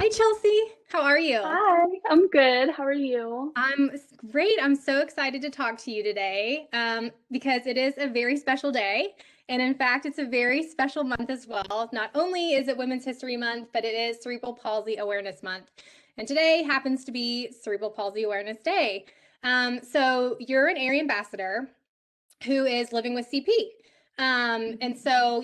Hi, Chelsea. How are you? Hi, I'm good. How are you? Great. I'm so excited to talk to you today because it is a very special day. And in fact, it's a very special month as well. Not only is it Women's History Month, but it is Cerebral Palsy Awareness Month. And today happens to be Cerebral Palsy Awareness Day. So you're an area ambassador who is living with CP. And Mhm. so,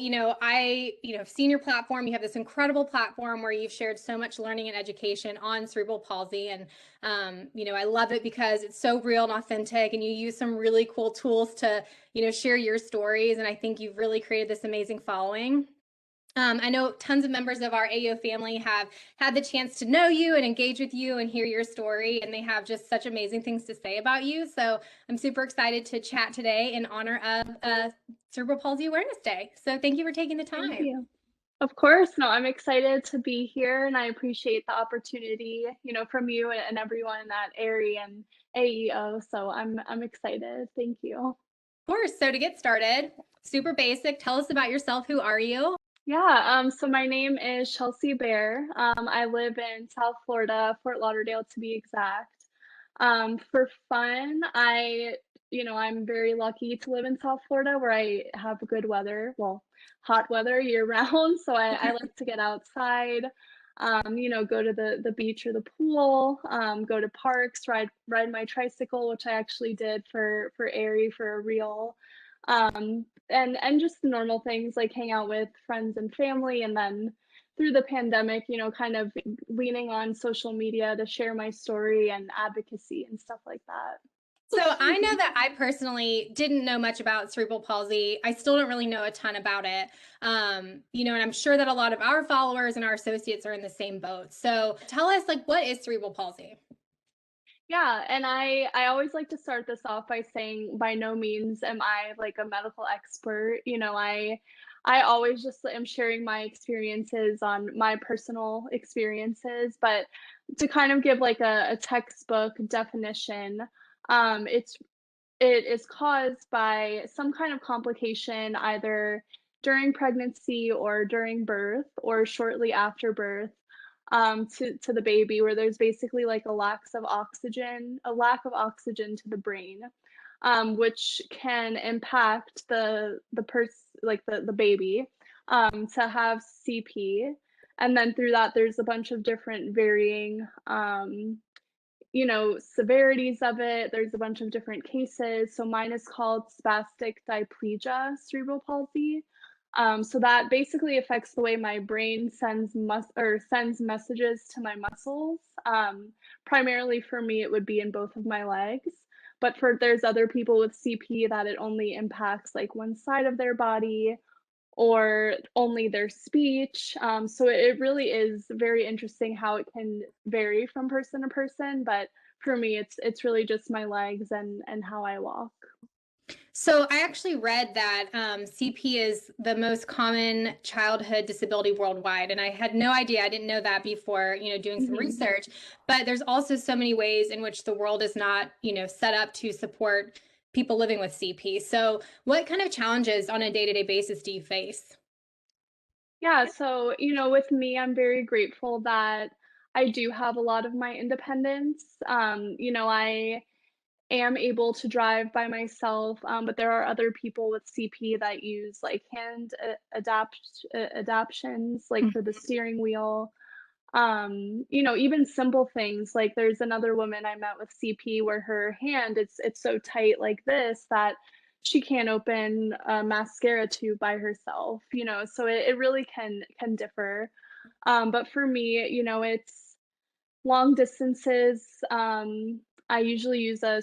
have seen your platform. You have this incredible platform where you've shared so much learning and education on cerebral palsy. And, I love it because it's so real and authentic. And you use some really cool tools to, share your stories. And I think you've really created this amazing following. I know tons of members of our AO family have had the chance to know you and engage with you and hear your story, and they have just such amazing things to say about you. So I'm super excited to chat today in honor of Cerebral Palsy Awareness Day. So thank you for taking the Thank time. you. Of course, no, I'm excited to be here and I appreciate the opportunity, from you and everyone in that area and AEO. So I'm excited. Thank you. Of course. So to get started, super basic, tell us about yourself. Who are you? Yeah, so my name is Chelsea Bear. I live in South Florida, Fort Lauderdale to be exact. For fun, I'm very lucky to live in South Florida where I have good weather, well, hot weather year round. So I like to get outside, go to the beach or the pool, go to parks, ride my tricycle, which I actually did for Aerie for a reel. And just normal things like hang out with friends and family, and then through the pandemic, kind of leaning on social media to share my story and advocacy and stuff like that. So I know that I personally didn't know much about cerebral palsy. I still don't really know a ton about it. And I'm sure that a lot of our followers and our associates are in the same boat. So tell us, like, what is cerebral palsy? Yeah, and I always like to start this off by saying by no means am I like a medical expert. I always just am sharing my experiences on my personal experiences, but to kind of give like a textbook definition, it's it is caused by some kind of complication either during pregnancy or during birth or shortly after birth, to the baby, where there's basically like a lack of oxygen to the brain, which can impact the baby, to have CP. And then through that, there's a bunch of different varying, severities of it. There's a bunch of different cases. So mine is called spastic diplegia cerebral palsy. So that basically affects the way my brain sends messages to my muscles. Primarily for me, it would be in both of my legs. But there's other people with CP that it only impacts like one side of their body or only their speech. So it really is very interesting how it can vary from person to person. But for me, it's really just my legs and how I walk. So I actually read that CP is the most common childhood disability worldwide, and I had no idea. I didn't know that before, doing some Mhm. research. But there's also so many ways in which the world is not, set up to support people living with CP. So what kind of challenges on a day-to-day basis do you face? Yeah, so with me, I'm very grateful that I do have a lot of my independence. I am able to drive by myself, but there are other people with CP that use like adaptions, like for the steering wheel. Even simple things like there's another woman I met with CP where her hand it's so tight like this that she can't open a mascara tube by herself, so it really can differ. But for me, it's long distances. I usually use a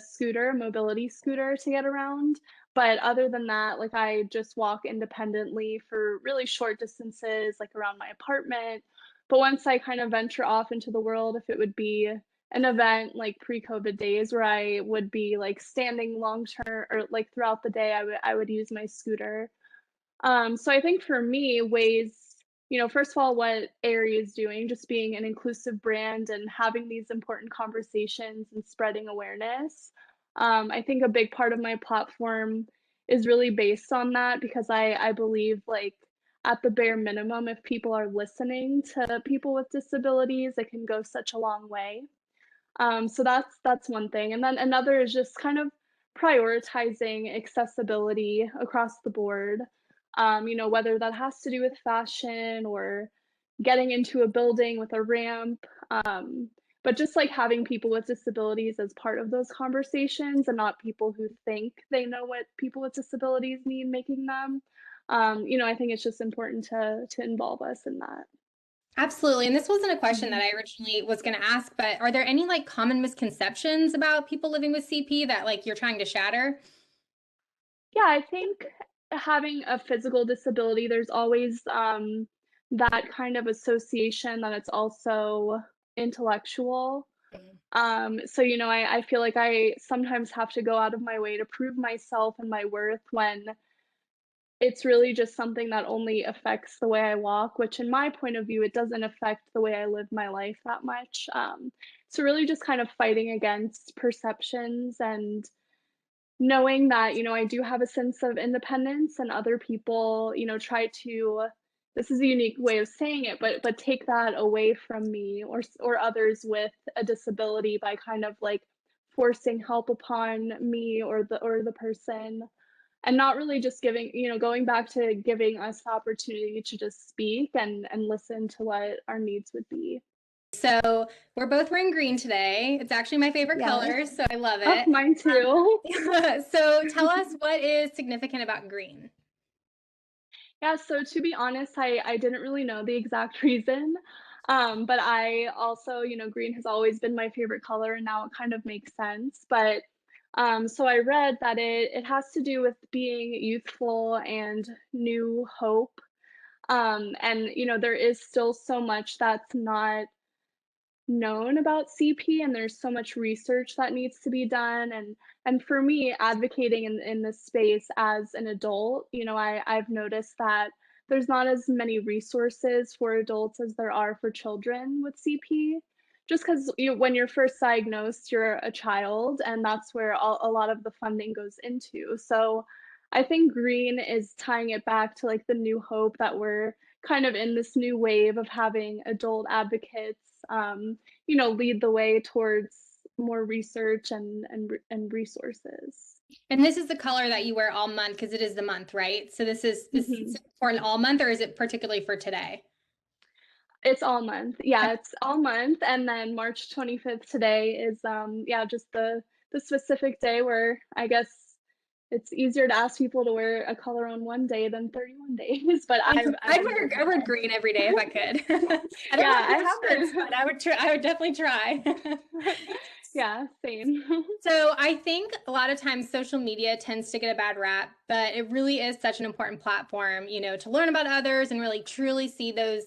mobility scooter to get around. But other than that, like I just walk independently for really short distances, like around my apartment. But once I kind of venture off into the world, if it would be an event like pre-COVID days where I would be like standing long term or like throughout the day, I would use my scooter. So I think for me, first of all, what Aerie is doing, just being an inclusive brand and having these important conversations and spreading awareness. I think a big part of my platform is really based on that because I believe like at the bare minimum, if people are listening to people with disabilities, it can go such a long way. So that's one thing, and then another is just kind of prioritizing accessibility across the board. Whether that has to do with fashion or getting into a building with a ramp, but just like having people with disabilities as part of those conversations and not people who think they know what people with disabilities need, making them. I think it's just important to involve us in that. Absolutely. And this wasn't a question that Mhm. I originally was going to ask, but are there any like common misconceptions about people living with CP that like you're trying to shatter? Yeah, I think having a physical disability, there's always, that kind of association that it's also intellectual. I feel like I sometimes have to go out of my way to prove myself and my worth when it's really just something that only affects the way I walk, which in my point of view, it doesn't affect the way I live my life that much. So really just kind of fighting against perceptions and knowing that, I do have a sense of independence and other people, try to, this is a unique way of saying it, but take that away from me or others with a disability by kind of like forcing help upon me or the person, and not really just giving, going back to giving us the opportunity to just speak and listen to what our needs would be. So we're both wearing green today. It's actually my favorite Yes. color, so I love Oh, it. mine too. So tell us what is significant about green. Yeah, so to be honest, I didn't really know the exact reason. But I also, green has always been my favorite color and now it kind of makes sense. But so I read that it has to do with being youthful and new hope. And there is still so much that's not known about CP, and there's so much research that needs to be done, and for me advocating in this space as an adult, I've noticed that there's not as many resources for adults as there are for children with CP, just because when you're first diagnosed you're a child, and that's where a lot of the funding goes into. So I think green is tying it back to like the new hope that we're kind of in this new wave of having adult advocates, lead the way towards more research and resources. And this is the color that you wear all month because it is the month, right? So this is Mhm. important all month, or is it particularly for today? It's all month. Yeah, it's all month, and then March 25th today is, yeah, just the specific day where I guess it's easier to ask people to wear a color on one day than 31 days, but I've been doing I my wear best. green every day if I could. I don't know Yeah, if I it happens, should. but I would try. I would definitely try. Yeah, same. So I think a lot of times social media tends to get a bad rap, but it really is such an important platform, to learn about others and really truly see those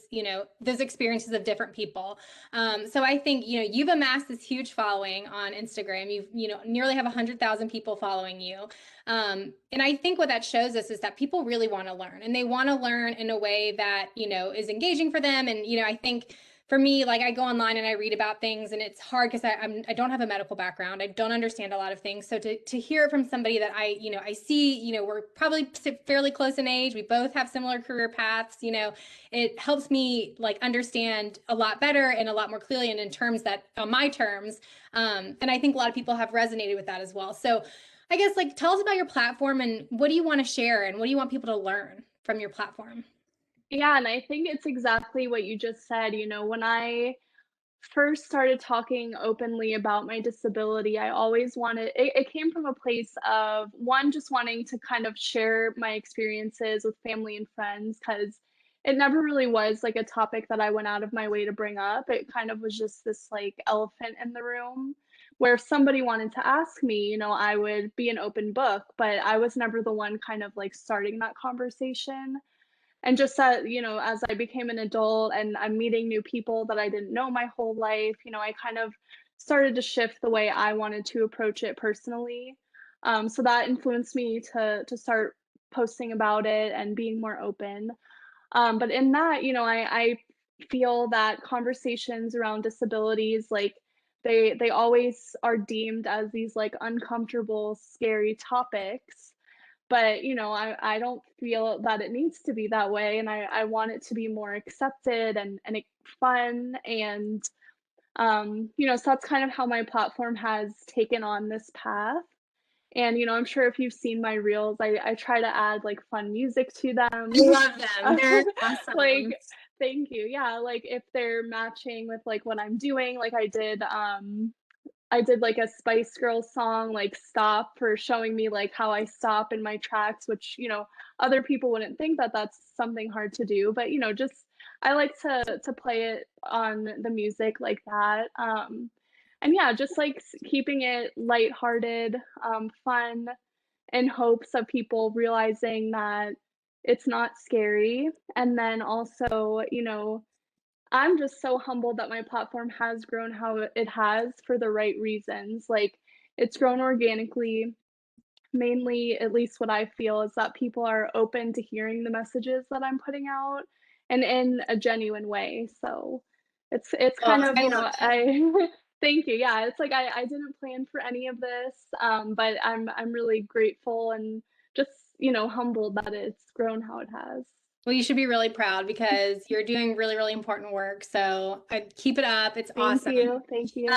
experiences of different people. So I think, you've amassed this huge following on Instagram. You've nearly have 100,000 people following you. And I think what that shows us is that people really want to learn, and they want to learn in a way that, is engaging for them. And, I think for me, like I go online and I read about things, and it's hard because I don't have a medical background. I don't understand a lot of things. So to hear it from somebody that I see, we're probably fairly close in age. We both have similar career paths. It helps me like understand a lot better and a lot more clearly and in terms that on my terms. And I think a lot of people have resonated with that as well. So I guess like tell us about your platform and what do you want to share and what do you want people to learn from your platform? Yeah, and I think it's exactly what you just said. When I first started talking openly about my disability, I always wanted it came from a place of one, just wanting to kind of share my experiences with family and friends because it never really was like a topic that I went out of my way to bring up. It kind of was just this like elephant in the room where if somebody wanted to ask me, I would be an open book, but I was never the one kind of like starting that conversation. And just that, as I became an adult and I'm meeting new people that I didn't know my whole life, I kind of started to shift the way I wanted to approach it personally. So that influenced me to start posting about it and being more open. But in that, I feel that conversations around disabilities, like they always are deemed as these like uncomfortable, scary topics. but, I don't feel that it needs to be that way, and I want it to be more accepted and fun, and, so that's kind of how my platform has taken on this path. And, I'm sure if you've seen my reels, I try to add, like, fun music to them. I love them. They're Like, awesome. thank you. Yeah, like, if they're matching with, like, what I'm doing, like, I did, like, a Spice Girls song, like, "Stop," for showing me, like, how I stop in my tracks, which, other people wouldn't think that that's something hard to do, but, just I like to play it on the music like that, and yeah, just, like, keeping it lighthearted, fun, in hopes of people realizing that it's not scary, and then also, I'm just so humbled that my platform has grown how it has for the right reasons. Like, it's grown organically. Mainly, at least what I feel, is that people are open to hearing the messages that I'm putting out and in a genuine way. So it's Well, kind of, I love it. I thank you. Yeah, it's like I didn't plan for any of this, but I'm really grateful and just, humbled that it's grown how it has. Well, you should be really proud because you're doing really, really important work. So keep it up. It's Thank awesome. you. Thank you.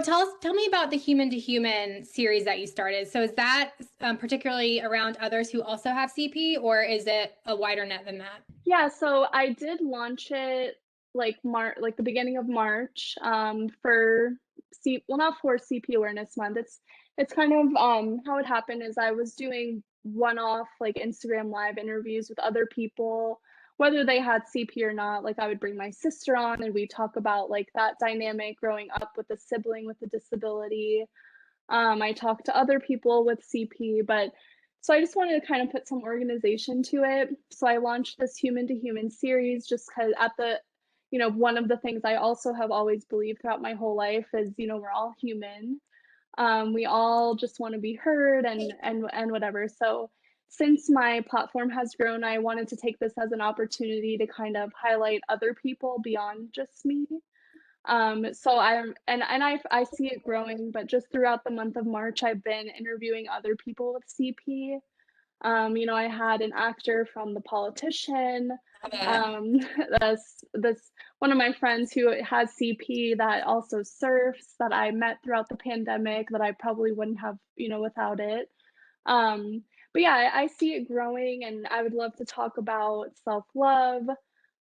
Tell me about the human to human series that you started. So is that particularly around others who also have CP, or is it a wider net than that? Yeah, so I did launch it like the beginning of March, for not for CP Awareness Month. It's kind of how it happened is I was doing one-off like Instagram live interviews with other people, whether they had CP or not. Like I would bring my sister on and we talk about like that dynamic growing up with a sibling with a disability. I talked to other people with CP, but so I just wanted to kind of put some organization to it. So I launched this human to human series just because one of the things I also have always believed throughout my whole life is, we're all human. We all just want to be heard and whatever. So since my platform has grown, I wanted to take this as an opportunity to kind of highlight other people beyond just me. So I see it growing, but just throughout the month of March, I've been interviewing other people with CP. I had an actor from The Politician, Love it. um, this one of my friends who has CP that also surfs that I met throughout the pandemic that I probably wouldn't have, without it. Um, but yeah, I see it growing, and I would love to talk about self-love,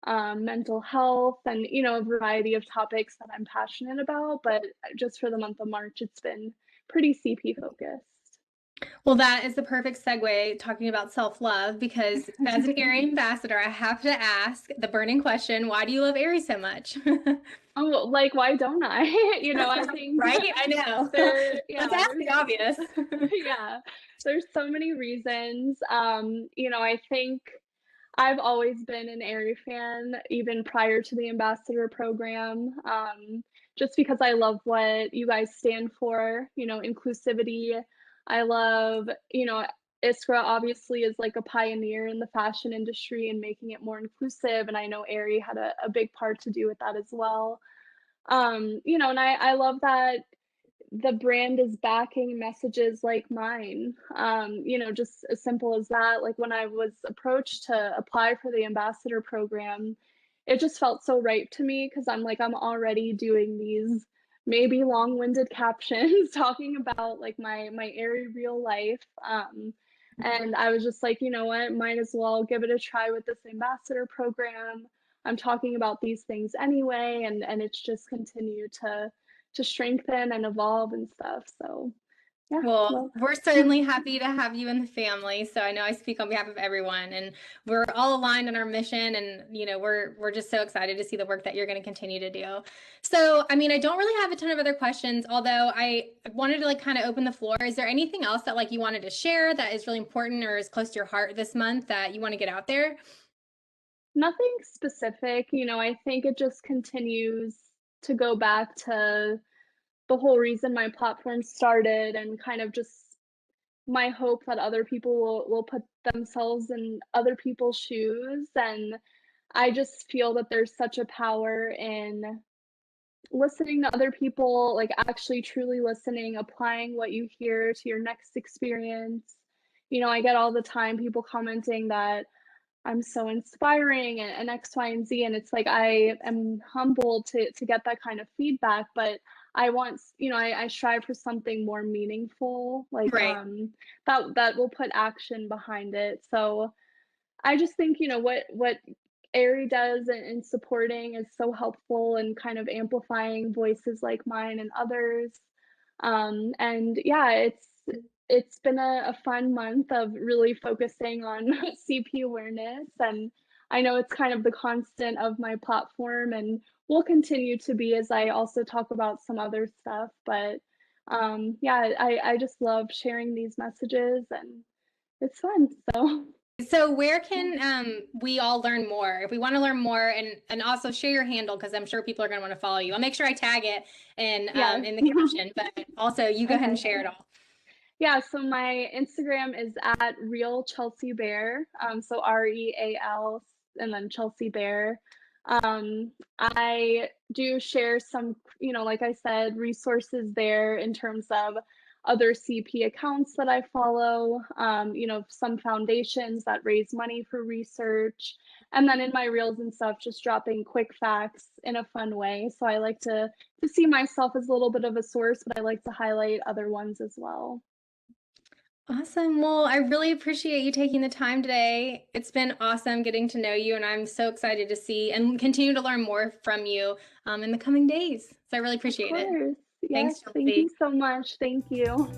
mental health, and a variety of topics that I'm passionate about. But just for the month of March, it's been pretty CP focused. Well, that is the perfect segue talking about self-love because as an Aerie ambassador, I have to ask the burning question, why do you love Aerie so much? Oh, like, why don't I? I think Right? I know. yeah, Let's ask the obvious. yeah, there's so many reasons. I think I've always been an Aerie fan, even prior to the ambassador program, just because I love what you guys stand for, inclusivity. I love, Iskra obviously is like a pioneer in the fashion industry and making it more inclusive, and I know Aerie had a big part to do with that as well. And I love that the brand is backing messages like mine. Just as simple as that. Like when I was approached to apply for the ambassador program, it just felt so right to me because I'm like, I'm already doing these maybe long-winded captions talking about like my airy real life. And I was just like, you know what, might as well give it a try with this ambassador program. I'm talking about these things anyway, and it's just continued to strengthen and evolve and stuff. So yeah, Well, love. we're certainly happy to have you in the family. So I know I speak on behalf of everyone, and we're all aligned on our mission. And we're just so excited to see the work that you're going to continue to do. So, I mean, I don't really have a ton of other questions, although I wanted to like kind of open the floor. Is there anything else that like you wanted to share that is really important or is close to your heart this month that you want to get out there? Nothing specific, I think it just continues to go back to the whole reason my platform started and kind of just my hope that other people will put themselves in other people's shoes. And I just feel that there's such a power in listening to other people, like actually truly listening, applying what you hear to your next experience. I get all the time people commenting that I'm so inspiring and X, Y, and Z. And it's like I am humbled to get that kind of feedback, but I want, I strive for something more meaningful, like Right. that will put action behind it. So I just think, what Aerie does in supporting is so helpful and kind of amplifying voices like mine and others. And yeah, it's been a fun month of really focusing on CP awareness, and I know it's kind of the constant of my platform and will continue to be as I also talk about some other stuff. But yeah, I just love sharing these messages and it's fun. So So where yeah. can we all learn more? If we want to learn more, and also share your handle because I'm sure people are going to want to follow you. I'll make sure I tag it Yes. in the caption, but also you go ahead and Okay. share it all. Yeah, so my Instagram is at real Chelsea Bear. So REAL and then Chelsea Bear. I do share some, like I said, resources there in terms of other CP accounts that I follow, some foundations that raise money for research. And then in my reels and stuff, just dropping quick facts in a fun way. So I like to see myself as a little bit of a source, but I like to highlight other ones as well. Awesome. Well, I really appreciate you taking the time today. It's been awesome getting to know you, and I'm so excited to see and continue to learn more from you in the coming days. So I really Of appreciate it. course. Yes. Thanks, Thank you Chelsea. so much. Thank you.